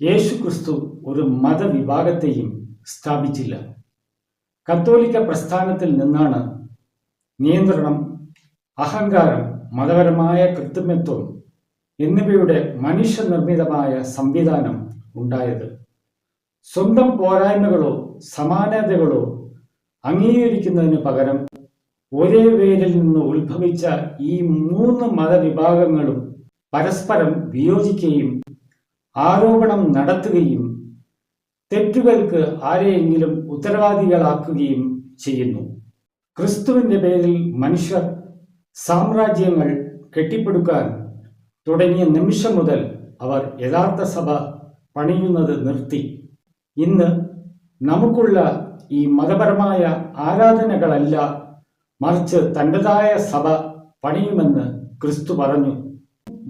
യേശു ക്രിസ്തു ഒരു മതവിഭാഗത്തെയും സ്ഥാപിച്ചില്ല. കത്തോലിക്ക പ്രസ്ഥാനത്തിൽ നിന്നാണ് നിയന്ത്രണം, അഹങ്കാരം, മതപരമായ കൃത്രിമത്വം എന്നിവയുടെ മനുഷ്യനിർമ്മിതമായ സംവിധാനം ഉണ്ടായത്. സ്വന്തം പോരായ്മകളോ സമാനതകളോ അംഗീകരിക്കുന്നതിന് പകരം ഒരേ വേരിൽ നിന്ന് ഉത്ഭവിച്ച ഈ മൂന്ന് മതവിഭാഗങ്ങളും പരസ്പരം വിയോജിക്കുകയും ആരോപണം നടത്തുകയും തെറ്റുകൾക്ക് ആരെയെങ്കിലും ഉത്തരവാദികളാക്കുകയും ചെയ്യുന്നു. ക്രിസ്തുവിന്റെ പേരിൽ മനുഷ്യർ സാമ്രാജ്യങ്ങൾ കെട്ടിപ്പടുക്കാൻ തുടങ്ങിയ നിമിഷം മുതൽ അവർ യഥാർത്ഥ സഭ പണിയുന്നത് നിർത്തി. ഇന്ന് നമുക്കുള്ള ഈ മതപരമായ ആരാധനകളല്ല, മറിച്ച് തൻ്റെതായ സഭ പണിയുമെന്ന് ക്രിസ്തു പറഞ്ഞു.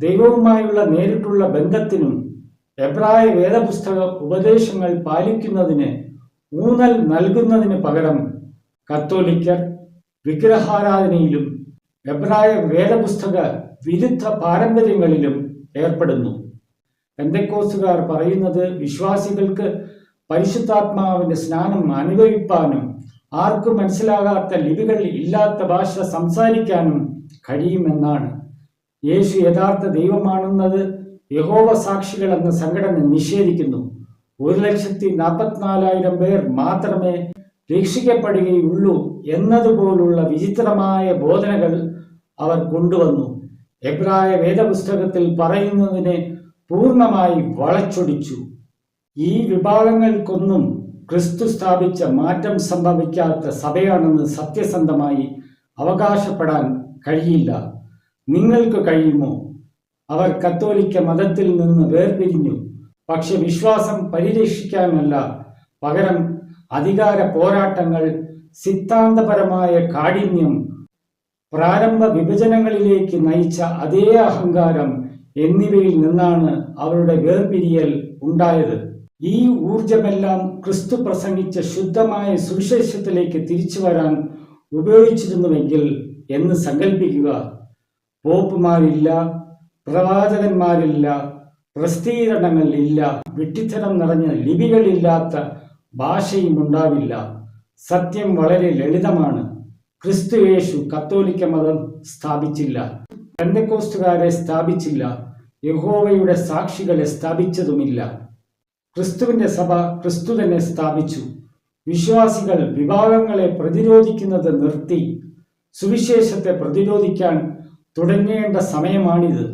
ദൈവവുമായുള്ള നേരിട്ടുള്ള ബന്ധത്തിനും എബ്രായ വേദപുസ്തക ഉപദേശങ്ങൾ പാലിക്കുന്നതിന് ഊന്നൽ നൽകുന്നതിന് പകരം കത്തോലിക്കർ വിഗ്രഹാരാധനയിലും എബ്രായ വേദപുസ്തക വിരുദ്ധ പാരമ്പര്യങ്ങളിലും ഏർപ്പെടുന്നു. പെന്തക്കോസ്തുകാർ പറയുന്നത് വിശ്വാസികൾക്ക് പരിശുദ്ധാത്മാവിന്റെ സ്നാനം അനുഭവിപ്പാനും ആർക്കും മനസ്സിലാകാത്ത ലിപികൾ ഇല്ലാത്ത ഭാഷ സംസാരിക്കാനും കഴിയുമെന്നാണ്. യേശു യഥാർത്ഥ ദൈവമാണെന്നത് യഹോവ സാക്ഷികൾ എന്ന സംഘടന നിഷേധിക്കുന്നു. 1,44,000 പേർ മാത്രമേ രക്ഷിക്കപ്പെടുകയുള്ളൂ എന്നതുപോലുള്ള വിചിത്രമായ ബോധനകൾ അവർ കൊണ്ടുവന്നു. എബ്രായ വേദപുസ്തകത്തിൽ പറയുന്നതിനെ പൂർണ്ണമായി വളച്ചൊടിച്ചു. ഈ വിഭാഗങ്ങൾക്കൊന്നും ക്രിസ്തു സ്ഥാപിച്ച മാറ്റം സംഭവിക്കാത്ത സഭയാണെന്ന് സത്യസന്ധമായി അവകാശപ്പെടാൻ കഴിയില്ല. നിങ്ങൾക്ക് കഴിയുമോ? അവർ കത്തോലിക്ക മതത്തിൽ നിന്ന് വേർപിരിഞ്ഞു, പക്ഷെ വിശ്വാസം പരിരക്ഷിക്കാനല്ല, പകരം അധികാര പോരാട്ടങ്ങൾ, സിദ്ധാന്തപരമായ കാഠിന്യം, പ്രാരംഭ വിഭജനങ്ങളിലേക്ക് നയിച്ച അതേ അഹങ്കാരം എന്നിവയിൽ നിന്നാണ് അവരുടെ വേർപിരിയൽ ഉണ്ടായത്. ഈ ഊർജമെല്ലാം ക്രിസ്തു പ്രസംഗിച്ച ശുദ്ധമായ സുവിശേഷത്തിലേക്ക് തിരിച്ചു വരാൻ ഉപയോഗിച്ചിരുന്നുവെങ്കിൽ എന്ന് സങ്കല്പിക്കുക. പോപ്പുമാരില്ല, പ്രവാചകന്മാരില്ല, പ്രസിദ്ധീകരണങ്ങളില്ല, വിഡ്ഢിത്തരം നിറഞ്ഞ ലിപികളില്ലാത്ത ഭാഷയും ഉണ്ടാവില്ല. സത്യം വളരെ ലളിതമാണ്. ക്രിസ്തു യേശു കത്തോലിക്ക മതം സ്ഥാപിച്ചില്ല, പെന്തക്കോസ്തുകാരെ സ്ഥാപിച്ചില്ല, യഹോവയുടെ സാക്ഷികളെ സ്ഥാപിച്ചതുമില്ല. ക്രിസ്തുവിന്റെ സഭ ക്രിസ്തു തന്നെ സ്ഥാപിച്ചു. വിശ്വാസികൾ വിഭാഗങ്ങളെ പ്രതിരോധിക്കുന്നത് നിർത്തി സുവിശേഷത്തെ പ്രതിരോധിക്കാൻ തുടങ്ങേണ്ട സമയമാണിത്.